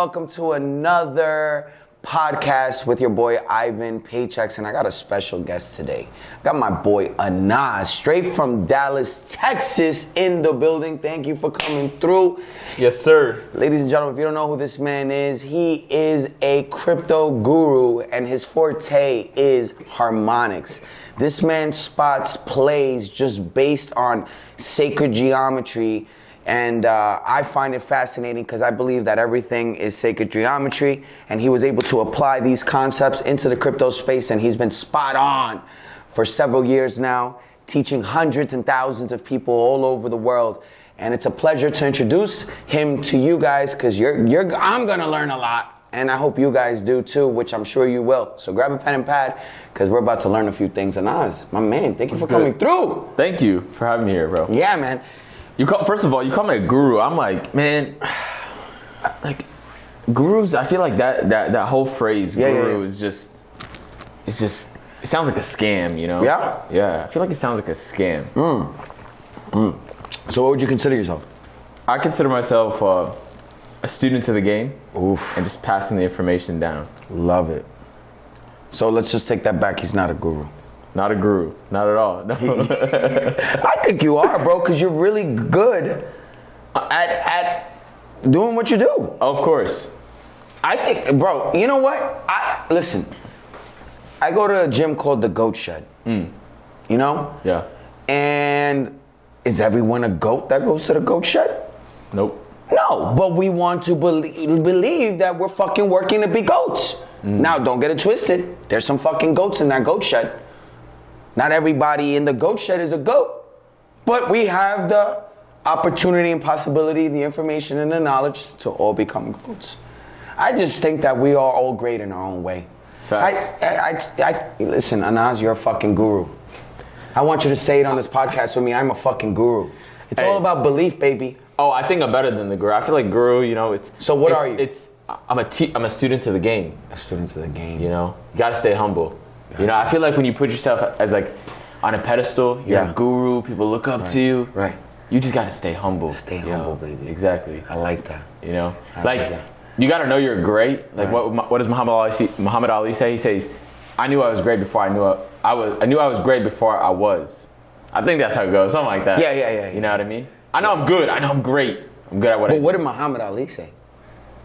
welcome to another podcast with your boy Ivan Paychecks, and I got a special guest today. I got my boy ANAS, straight from Dallas, Texas, in the building. Thank you for coming through. Yes, sir. Ladies and gentlemen, if you don't know who this man is, he is a crypto guru, and his forte is harmonics. This man spots plays just based on sacred geometry. And I find it fascinating because I believe that everything is sacred geometry, and he was able to apply these concepts into the crypto space, and he's been spot on for several years now, teaching hundreds and thousands of people all over the world. And it's a pleasure to introduce him to you guys because I'm gonna learn a lot, and I hope you guys do too, which I'm sure you will. So grab a pen and pad because we're about to learn a few things. ANAS, my man, thank you for coming through. Thank you for having me here, bro. Yeah, man. First of all, you call me a guru. I'm like, man, like gurus. I feel like that whole phrase, guru, is just, it sounds like a scam, you know? Yeah. Yeah. I feel like it sounds like a scam. So what would you consider yourself? I consider myself a student to the game. Oof. And just passing the information down. Love it. So let's just take that back. He's not a guru. Not a guru, not at all. No. I think you are, bro, because you're really good at doing what you do. Of course. I think, bro, you know what? Listen, I go to a gym called the Goat Shed. You know? Yeah. And is everyone a goat that goes to the Goat Shed? Nope. No, but we want to believe that we're fucking working to be goats. Now, don't get it twisted. There's some fucking goats in that Goat Shed. Not everybody in the Goat Shed is a goat, but we have the opportunity and possibility, the information and the knowledge to all become goats. I just think that we are all great in our own way. Facts. Listen, ANAS, you're a fucking guru. I want you to say it on this podcast with me. I'm a fucking guru. It's all about belief, baby. Oh, I think I'm better than the guru. I feel like guru, you know, it's... So what are you? I'm a student to the game. A student to the game. You know, you gotta stay humble. You know, I feel like when you put yourself as like on a pedestal, you're a guru, people look up to you. Right. You just gotta stay humble. Stay humble, baby. Exactly. I like that. You know, like you gotta know you're great. Like what does Muhammad Ali say? He says, "I knew I was great before I knew I knew I was great before I was." I think that's how it goes, something like that. Yeah. You know what I mean? I know I'm good. I know I'm great. I'm good at what I do. But what did Muhammad Ali say?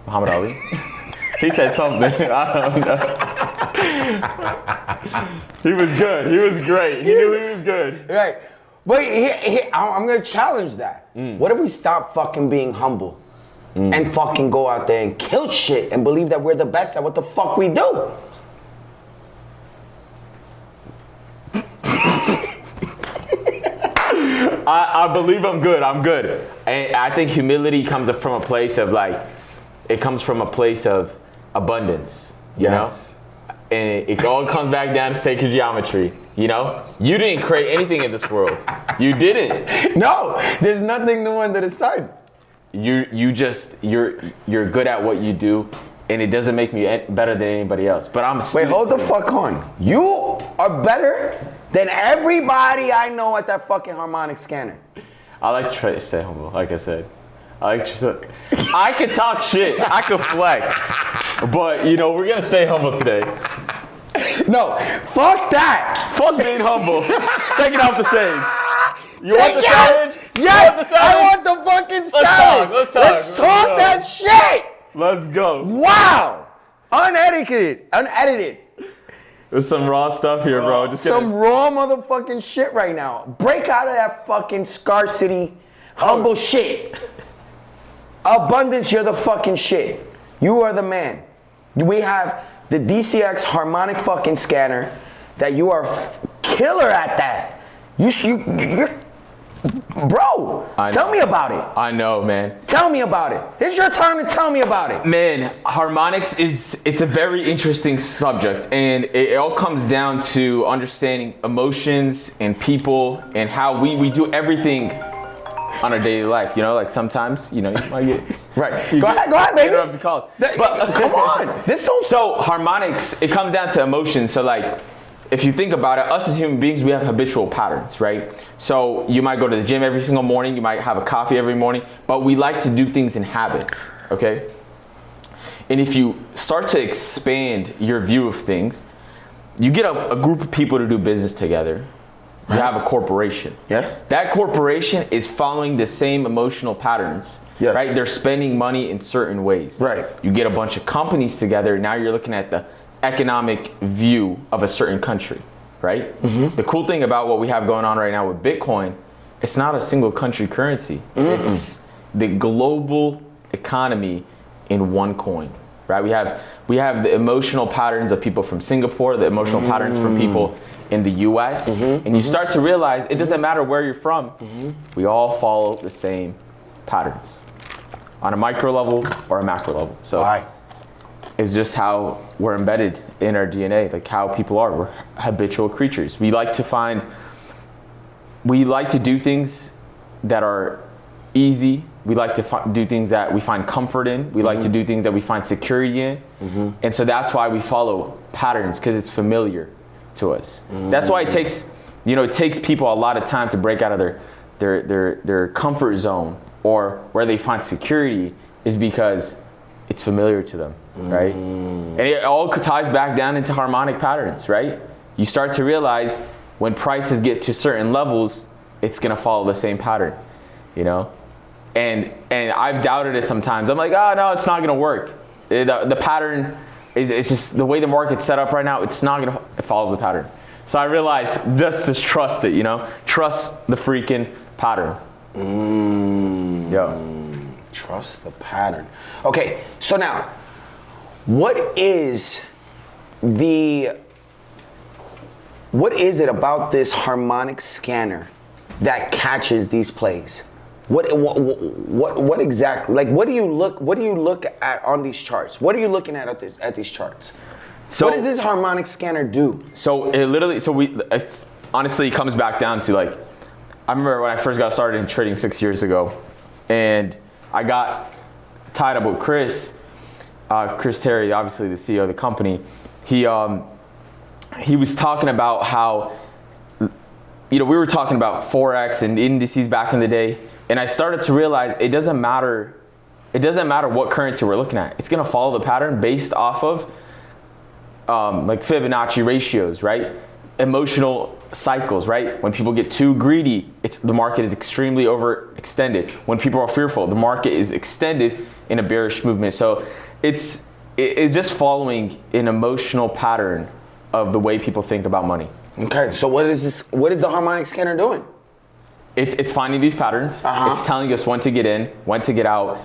Muhammad Ali? He said something. I don't know. He was good. He was great. He knew he was good. Right. But I'm going to challenge that. What if we stop fucking being humble and fucking go out there and kill shit and believe that we're the best at what the fuck we do? I believe I'm good. I'm good. And I think humility comes from a place of it comes from a place of abundance, you know? And it all comes back down to sacred geometry, you know? You didn't create anything in this world. You didn't. No, there's nothing new under the sun. You're good at what you do, and it doesn't make me better than anybody else. But I'm a student. Wait, hold the fuck on. You are better than everybody I know at that fucking harmonics scanner. I like to try to stay humble, like I said. I could talk shit. I could flex. But, you know, we're going to stay humble today. No, fuck that. Fuck being humble. Take it off the stage. You want the yes, sandwich? Yes, I want the fucking sandwich. Let's talk that shit. Let's go. Wow. Unedited. There's some raw stuff here, bro. Just some raw motherfucking shit right now. Break out of that fucking scarcity, humble shit. Abundance, you're the fucking shit. You are the man. We have the Dcx harmonic fucking scanner that you are killer at that. You're bro, tell me about it. I know, man. Tell me about it. It's your time to tell me about it. Man, harmonics it's a very interesting subject, and it all comes down to understanding emotions and people and how we do everything on our daily life, you know, like sometimes, you know, you might get right. Go ahead, baby. Interrupt the calls. But come on, So harmonics, it comes down to emotions. So like, if you think about it, us as human beings, we have habitual patterns, right? So you might go to the gym every single morning, you might have a coffee every morning, but we like to do things in habits, okay? And if you start to expand your view of things, you get a group of people to do business together. You have a corporation. Yes. That corporation is following the same emotional patterns. Yes. Right? They're spending money in certain ways. Right. You get a bunch of companies together. Now you're looking at the economic view of a certain country. Right? Mm-hmm. The cool thing about what we have going on right now with Bitcoin, it's not a single country currency. Mm-mm. It's the global economy in one coin. Right? We have the emotional patterns of people from Singapore, the emotional patterns from people in the US, and you start to realize it doesn't matter where you're from, we all follow the same patterns on a micro level or a macro level. So it's just how we're embedded in our DNA, like how people are. We're habitual creatures. We like to do things that are easy. We like to do things that we find comfort in. We like to do things that we find security in. And so that's why we follow patterns, because it's familiar to us. That's why it takes people a lot of time to break out of their comfort zone or where they find security, is because it's familiar to them, right? And it all ties back down into harmonic patterns, right? You start to realize when prices get to certain levels, it's gonna follow the same pattern, you know? And I've doubted it sometimes. I'm like, oh no, it's not gonna work. The pattern it's just the way the market's set up right now. It follows the pattern. So I realized just trust it, you know? Trust the freaking pattern. Trust the pattern. Okay, so now, what is it about this harmonic scanner that catches these plays? What exactly? Like, what do you look at on these charts? What are you looking at these charts? So what does this harmonic scanner do? So it honestly comes back down to, like, I remember when I first got started in trading 6 years ago, and I got tied up with Chris Terry, obviously the CEO of the company. He was talking about how, we were talking about Forex and indices back in the day, and I started to realize it doesn't matter what currency we're looking at. It's gonna follow the pattern based off of like Fibonacci ratios, right? Emotional cycles, right? When people get too greedy, the market is extremely overextended. When people are fearful, the market is extended in a bearish movement. So it's just following an emotional pattern of the way people think about money. Okay, so what is the harmonic scanner doing? It's finding these patterns. It's telling us when to get in, when to get out,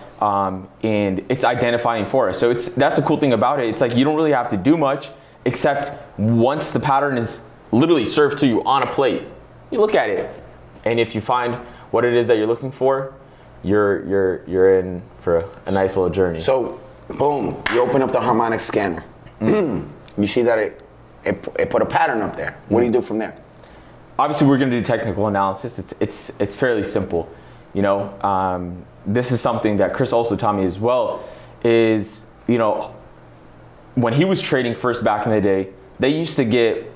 and it's identifying for us. So that's the cool thing about it. It's like you don't really have to do much, except once the pattern is literally served to you on a plate, you look at it, and if you find what it is that you're looking for, you're in for a nice little journey. So, boom, you open up the harmonic scanner. You see that it put a pattern up there. What do you do from there? Obviously, we're going to do technical analysis. It's fairly simple. This is something that Chris also taught me as well. Is when he was trading first back in the day, they used to get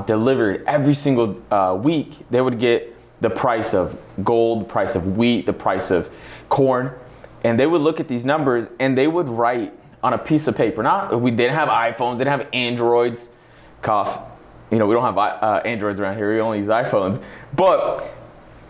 delivered every single week. They would get the price of gold, the price of wheat, the price of corn, and they would look at these numbers and they would write on a piece of paper. We didn't have iPhones, didn't have Androids. Cough. We don't have Androids around here. We only use iPhones. But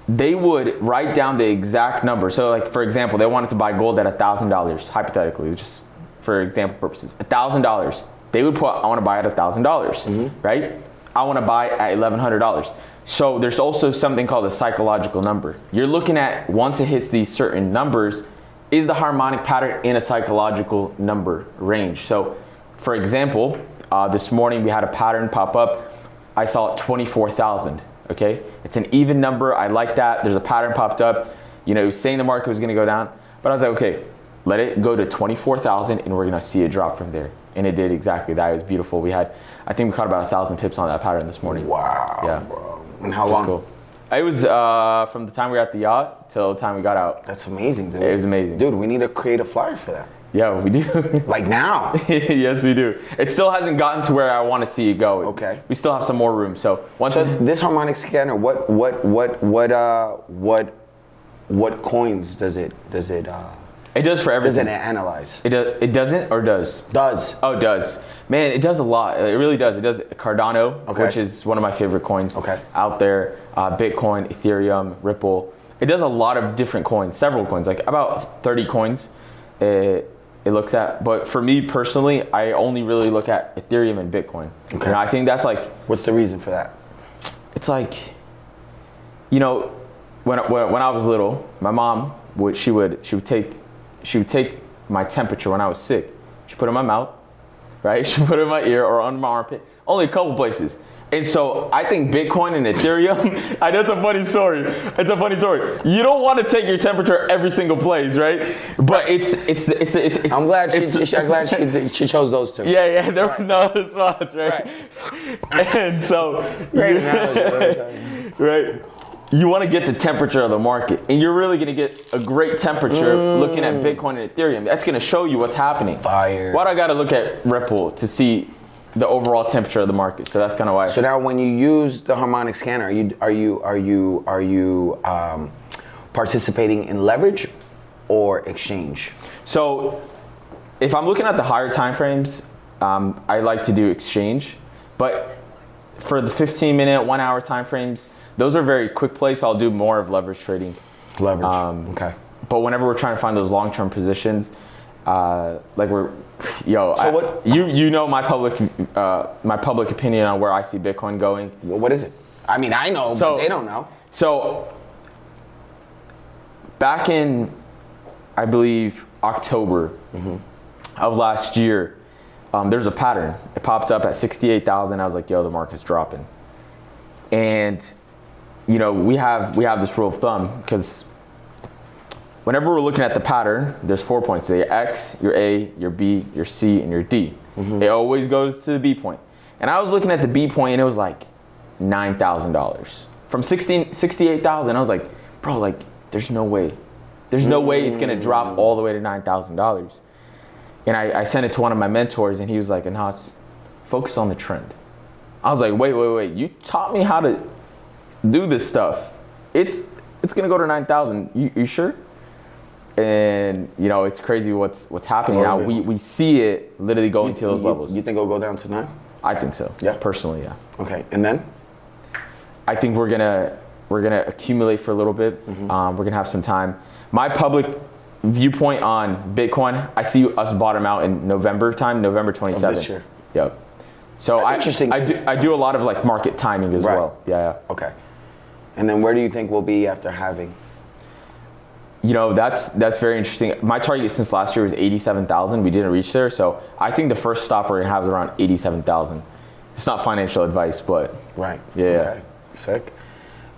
they would write down the exact number. So, like, for example, they wanted to buy gold at $1,000, hypothetically, just for example purposes. $1,000. They would put, I want to buy at $1,000, right? I want to buy at $1,100. So there's also something called a psychological number. You're looking at, once it hits these certain numbers, is the harmonic pattern in a psychological number range? So, for example, this morning we had a pattern pop up. I saw it 24,000. Okay, it's an even number. I like that. There's a pattern popped up. It was saying the market was going to go down, but I was like, okay, let it go to 24,000, and we're going to see a drop from there. And it did exactly that. It was beautiful. I think we caught about 1,000 pips on that pattern this morning. Wow. Yeah. Bro. And how long? Cool. It was from the time we were at the yacht till the time we got out. That's amazing, dude. It was amazing. Dude, we need to create a flyer for that. Yeah, we do. Like now? Yes, we do. It still hasn't gotten to where I want to see it go. Okay. We still have some more room. So this harmonic scanner, what coins does it It does for everything. Doesn't it analyze? It doesn't or does? Does. Oh, it does. Man, it does a lot. It really does. It does Cardano, Okay. which is one of my favorite coins Okay. out there. Bitcoin, Ethereum, Ripple. It does a lot of different coins, several coins, like about 30 coins it looks at. But for me personally, I only really look at Ethereum and Bitcoin. Okay. I think that's like, What's the reason for that? it's like, you know, when I was little, my mom she would take my temperature when I was sick. She put it in my mouth, right? She put it in my ear or under my armpit. Only a couple places. And so I think Bitcoin and Ethereum, that's a funny story. It's a funny story. You don't want to take your temperature every single place, right? But it's I'm glad she chose those two. Yeah, there was no other spots, right? And so, Great analogy. right? You want to get the temperature of the market, and you're really going to get a great temperature looking at Bitcoin and Ethereum. That's going to show you what's happening. Fire. Why do I got to look at Ripple to see the overall temperature of the market? So that's kind of why. So now, when you use the harmonic scanner, are you participating in leverage or exchange? So if I'm looking at the higher time frames, I like to do exchange, but for the 15-minute, 1 hour time frames, those are very quick plays. So I'll do more of leverage trading. Leverage. Okay. But whenever we're trying to find those long-term positions, like you know my public opinion on where I see Bitcoin going. What is it? I mean, I know, but they don't know. So back in, I believe, October of last year, there's a pattern. It popped up at 68,000. I was like, yo, the market's dropping. And you know, we have this rule of thumb, because whenever we're looking at the pattern, there's 4 points. So your X, your A, your B, your C, and your D. It always goes to the B point. And I was looking at the B point, and it was like $9,000. From 68,000, I was like, bro, like, there's no way. There's no way it's going to drop all the way to $9,000. And I sent it to one of my mentors, and he was like, ANAS, focus on the trend. I was like, wait. You taught me how to do this stuff. It's going to go to 9,000. You sure? And you know, it's crazy what's happening now. We see it literally going to those levels. You think it'll go down to 9? I think so. Yeah. Personally, yeah. Okay. And then? I think we're gonna accumulate for a little bit. We're gonna have some time. My public viewpoint on Bitcoin, I see us bottom out in November 27th. Of this year. Yep. So That's interesting. I do a lot of like market timing as well. Yeah. Okay. And then where do you think we'll be after halving? You know, that's very interesting. My target since last year was 87,000. We didn't reach there, so I think the first stop we're gonna have is around 87,000. It's not financial advice, but right. Yeah. Okay. Sick.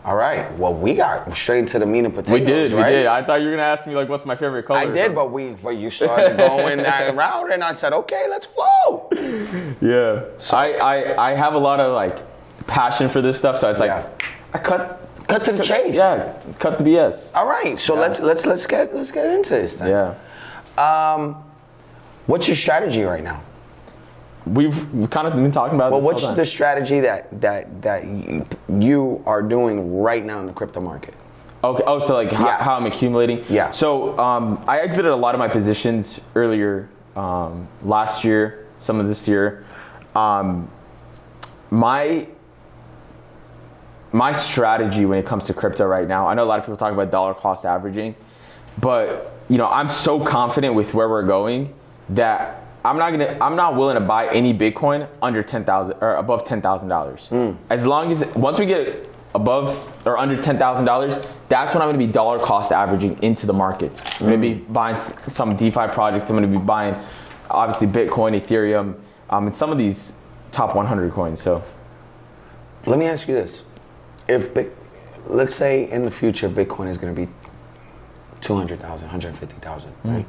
All right. Well, we got straight into the meat and potatoes. We did. Right? I thought you were gonna ask me like, what's my favorite color? I did, but you started going that route, and I said, okay, let's flow. Yeah. So I have a lot of like passion for this stuff, so it's like I cut to the chase. Yeah, cut the BS. All right, so let's get into this then. Yeah. What's your strategy right now? We've kind of been talking about. Well, this what's all time. the strategy that you are doing right now in the crypto market? Okay. Oh, so like how I'm accumulating. Yeah. So I exited a lot of my positions earlier last year, some of this year. My strategy when it comes to crypto right now, I know a lot of people talk about dollar cost averaging, but you know, I'm so confident with where we're going that I'm not willing to buy any Bitcoin under $10,000 or above $10,000. As long as once we get above or under $10,000, that's when I'm going to be dollar cost averaging into the markets. I'm going to be buying some DeFi projects. I'm going to be buying obviously Bitcoin, Ethereum, and some of these top 100 coins. So let me ask you this. Let's say in the future, Bitcoin is going to be 200,000, 150,000, right?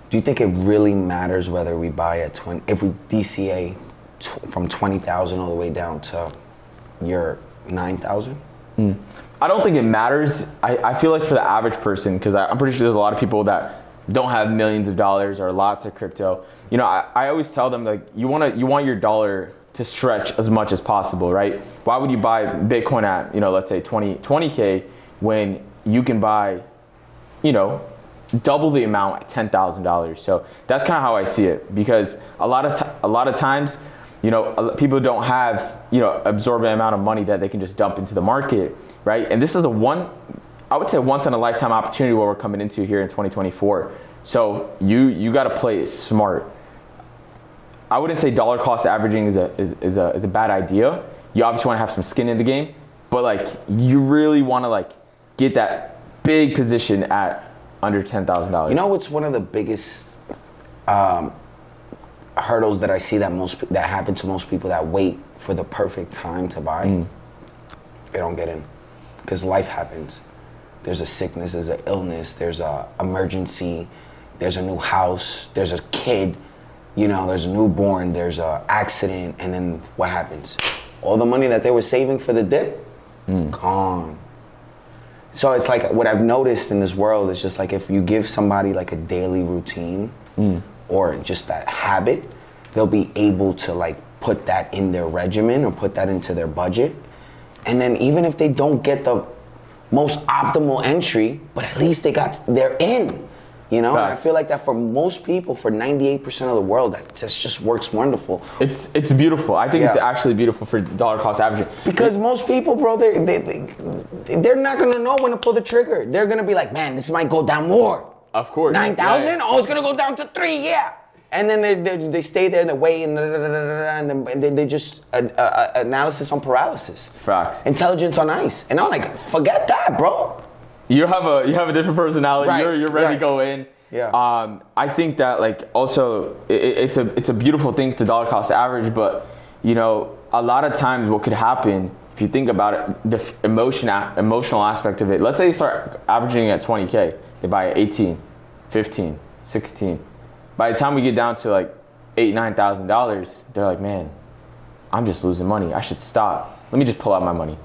Do you think it really matters whether we buy at if we DCA from 20,000 all the way down to your 9,000? I don't think it matters. I feel like for the average person, because I'm pretty sure there's a lot of people that don't have millions of dollars or lots of crypto. You know, I always tell them, like, you want your dollar to stretch as much as possible, right? Why would you buy Bitcoin at, you know, let's say 20K when you can buy, you know, double the amount at $10,000. So that's kind of how I see it, because a lot of times, you know, people don't have, you know, absorbent amount of money that they can just dump into the market, right? And this is I would say once in a lifetime opportunity what we're coming into here in 2024. So you got to play it smart. I wouldn't say dollar cost averaging is a bad idea. You obviously want to have some skin in the game, but like you really want to like get that big position at under $10,000. You know what's one of the biggest hurdles that I see that happen to most people that wait for the perfect time to buy? They don't get in because life happens. There's a sickness, there's an illness, there's a emergency, there's a new house, there's a kid, you know, there's a newborn, there's a accident, and then what happens? All the money that they were saving for the dip, gone. So it's like what I've noticed in this world is just like if you give somebody like a daily routine or just that habit, they'll be able to like put that in their regimen or put that into their budget. And then even if they don't get the most optimal entry, but at least they're in, you know? And I feel like that for most people, for 98% of the world, that just works wonderful. It's beautiful. I think it's actually beautiful for dollar cost averaging. Because most people, bro, they're not gonna know when to pull the trigger. They're gonna be like, man, this might go down more. Of course. 9,000? Right. Oh, it's gonna go down to 3, yeah. And then they stay there and they wait and then they just analysis on paralysis. Facts. Intelligence on ice. And I'm like, forget that, bro. You have a different personality. Right. You're ready to go in. Yeah. I think that like also it's a beautiful thing to dollar cost average, but you know a lot of times what could happen if you think about it, the emotional aspect of it. Let's say you start averaging at 20K, they buy at 18, 15, 16. By the time we get down to like $8,000-9,000, they're like, man, I'm just losing money. I should stop. Let me just pull out my money,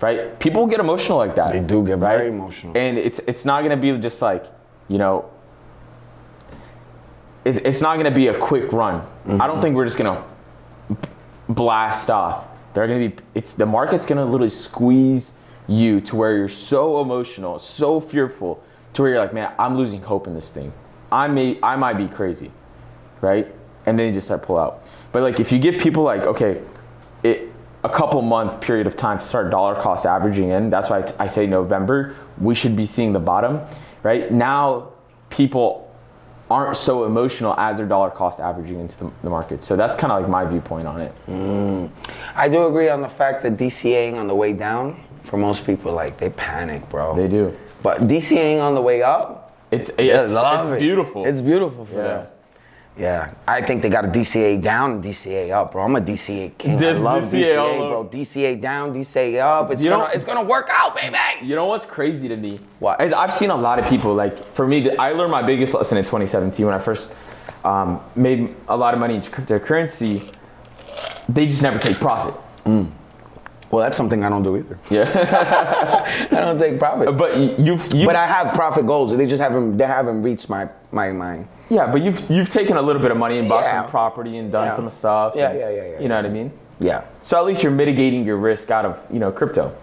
right? People get emotional like that. They do get very emotional. And it's not gonna be just like, you know, it's not gonna be a quick run. I don't think we're just gonna blast off. The market's gonna literally squeeze you to where you're so emotional, so fearful, to where you're like, man, I'm losing hope in this thing. I might be crazy, right? And then you just start pull out. But like if you give people like, okay, a couple month period of time to start dollar cost averaging in, that's why I say November, we should be seeing the bottom, right? Now people aren't so emotional as they're dollar cost averaging into the market. So that's kind of like my viewpoint on it. I do agree on the fact that DCAing on the way down, for most people, like they panic, bro. They do. But DCAing on the way up, it's beautiful. It's beautiful for them. Yeah, I think they got to DCA down and DCA up, bro. I'm a DCA king. I love DCA, bro. DCA down, DCA up. It's gonna work out, baby. You know what's crazy to me? What? I've seen a lot of people, like for me, I learned my biggest lesson in 2017 when I first made a lot of money into cryptocurrency. They just never take profit. Well, that's something I don't do either. Yeah, I don't take profit. But But I have profit goals. They just haven't reached my. Yeah, but you've taken a little bit of money and bought some property and done some stuff. Yeah. You know what I mean? Yeah. So at least you're mitigating your risk out of crypto.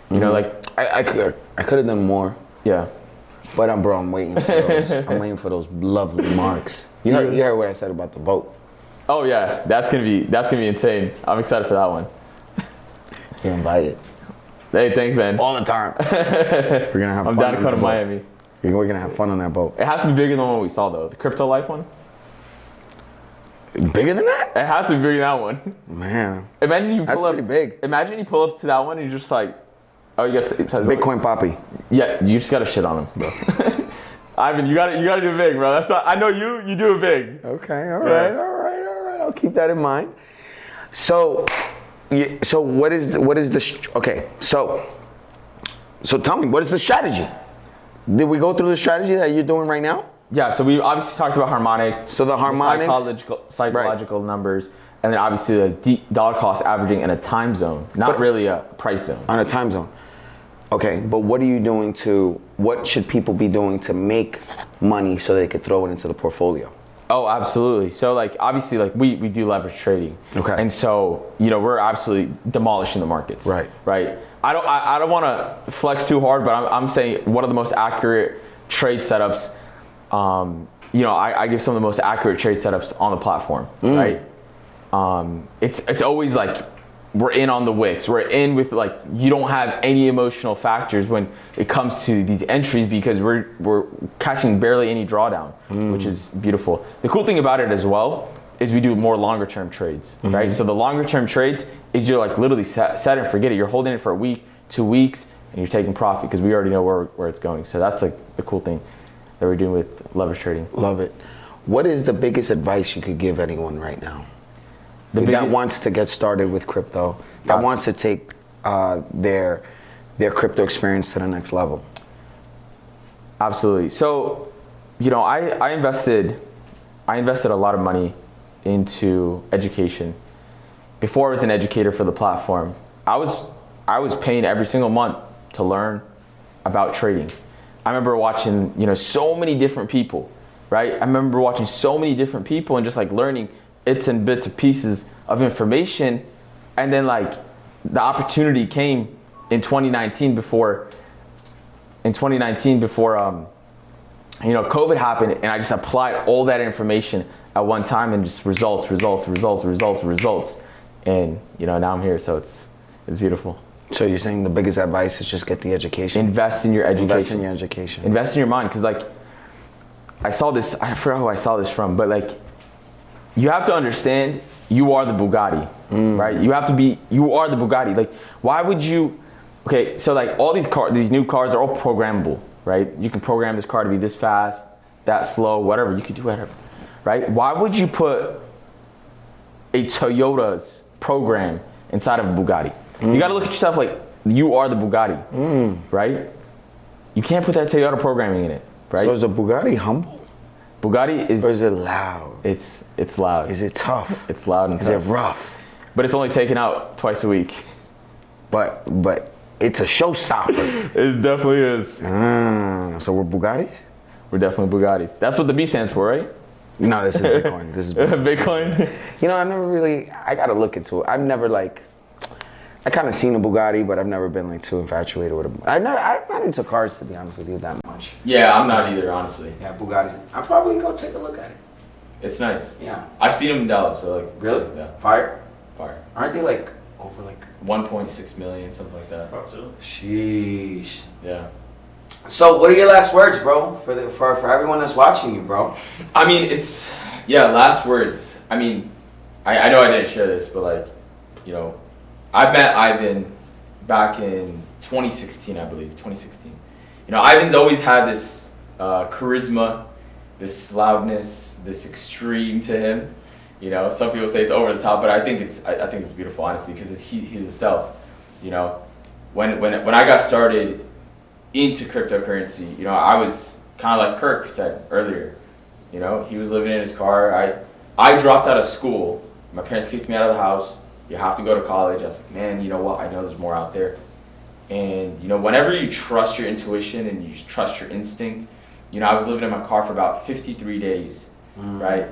You know, like I could have done more. Yeah. But I'm waiting for those. I'm waiting for those lovely marks. You heard what I said about the boat. Oh yeah, that's gonna be insane. I'm excited for that one. You're invited. Hey, thanks, man. All the time. We're gonna have. I'm down to come to Miami. We're gonna have fun on that boat. It has to be bigger than the one we saw, though. The Crypto Life one. Bigger than that? It has to be bigger than that one. Man. Imagine you pull That's up. pretty big. Imagine you pull up to that one and you're just like, oh, you got Bitcoin Poppy. Yeah, you just gotta shit on him, bro. Ivan, you gotta do it big, bro. I know you do it big. Okay, all right. I'll keep that in mind. So what is the okay? So tell me, what is the strategy? Did we go through the strategy that you're doing right now? Yeah. So we obviously talked about harmonics. So the harmonics, psychological numbers, and then obviously the dollar cost averaging in a time zone, not really a price zone. On a time zone. Okay, but what should people be doing to make money so they could throw it into the portfolio? Oh, absolutely. So like obviously like we do leverage trading. Okay. And so, we're absolutely demolishing the markets. Right. I don't want to flex too hard, but I'm saying one of the most accurate trade setups You know, I give some of the most accurate trade setups on the platform, right? It's always like we're in on the wicks. We're in with like you don't have any emotional factors when it comes to these entries because we're catching barely any drawdown, which is beautiful. The cool thing about it as well is we do more longer term trades, right? So the longer term trades is you're like literally set and forget it. You're holding it for a week, 2 weeks, and you're taking profit because we already know where it's going. So that's like the cool thing that we're doing with leverage trading. Love it. What is the biggest advice you could give anyone right now that wants to get started with crypto, that wants to take their crypto experience to the next level? Absolutely. So, you know, I invested a lot of money into education. Before I was an educator for the platform, I was paying every single month to learn about trading. I remember watching, you know, so many different people, right? I remember watching so many different people and just like learning bits and pieces of information. And then like the opportunity came in 2019 before you know, COVID happened, and I just applied all that information at one time and just results. And, you know, now I'm here, so it's beautiful. So you're saying the biggest advice is just get the education? Invest in your education. Invest in your education. Invest in your mind, because like, I forgot who I saw this from, but like, you have to understand you are the Bugatti, right? You are the Bugatti. Like, why would you, okay, so like all these new cars are all programmable, right? You can program this car to be this fast, that slow, whatever, you could do whatever, right? Why would you put a Toyota's program inside of a Bugatti? You gotta look at yourself like you are the Bugatti, right? You can't put that Toyota programming in it, right? So is a Bugatti humble? Bugatti is... Or is it loud? It's loud. Is it tough? It's loud and tough. Is it rough? But it's only taken out twice a week. But it's a showstopper. It definitely is. So we're Bugattis? We're definitely Bugattis. That's what the B stands for, right? No, this is Bitcoin. This is Bitcoin. Bitcoin? You know, I gotta look into it. I've never like... I kind of seen a Bugatti, but I've never been like too infatuated with it. I'm not into cars, to be honest with you, that much. Yeah, I'm not either, honestly. Yeah, Bugattis. I'll probably go take a look at it. It's nice. Yeah. I've seen them in Dallas, so like... Really? Yeah. Fire? Aren't they like over like... 1.6 million, something like that. About two. Sheesh. Yeah. So what are your last words, bro? For everyone that's watching you, bro? I mean, last words. I mean, I know I didn't share this, but like, you know, I met Ivan back in 2016, I believe, 2016. You know, Ivan's always had this charisma, this loudness, this extreme to him. You know, some people say it's over the top, but I think it's beautiful, honestly, because he's himself. You know, when I got started into cryptocurrency, you know, I was kind of like Kirk said earlier. You know, he was living in his car. I dropped out of school. My parents kicked me out of the house. You have to go to college. I was like, man, you know what? I know there's more out there. And, you know, whenever you trust your intuition and you trust your instinct, you know, I was living in my car for about 53 days, right?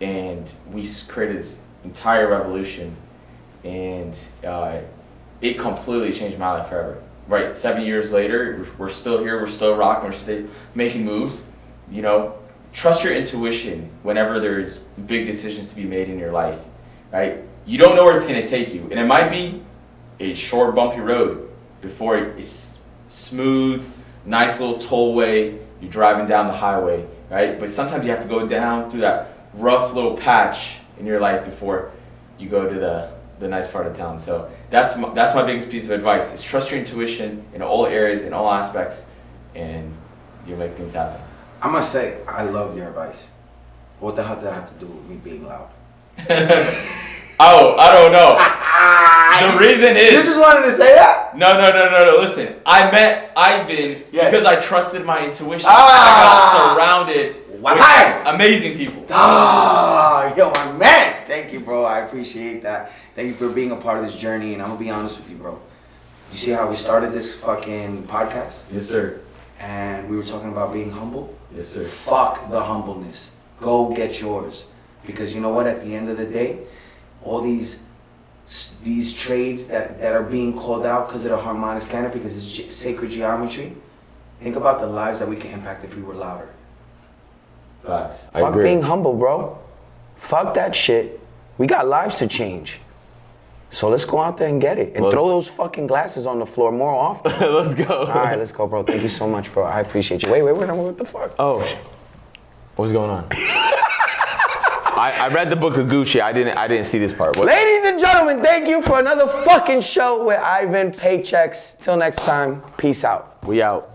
And we created this entire revolution. And it completely changed my life forever, right? 7 years later, we're still here. We're still rocking. We're still making moves. You know, trust your intuition whenever there's big decisions to be made in your life, right? You don't know where it's going to take you. And it might be a short, bumpy road before it's smooth, nice little tollway. You're driving down the highway, right? But sometimes you have to go down through that rough little patch in your life before you go to the nice part of town. So that's my biggest piece of advice is trust your intuition in all areas, in all aspects, and you'll make things happen. I must say, I love your advice. What the hell did that have to do with me being loud? Oh, I don't know. The reason is... You just wanted to say that? No. Listen, I met Ivan because I trusted my intuition. I got surrounded with amazing people. Yo, my man. Thank you, bro. I appreciate that. Thank you for being a part of this journey. And I'm going to be honest with you, bro. You see how we started this fucking podcast? Yes, sir. And we were talking about being humble? Yes, sir. Fuck the humbleness. Go get yours. Because you know what? At the end of the day, all these trades that are being called out because of the harmonic scanner, because it's sacred geometry. Think about the lives that we can impact if we were louder. Facts. Fuck being humble, bro. Fuck that shit. We got lives to change. So let's go out there and get it. And throw those fucking glasses on the floor more often. Let's go. All right, let's go, bro. Thank you so much, bro. I appreciate you. Wait, what the fuck? Oh, what's going on? I read the book of Gucci. I didn't see this part. Ladies and gentlemen, thank you for another fucking show with Ivan Paychecks. Till next time, peace out. We out.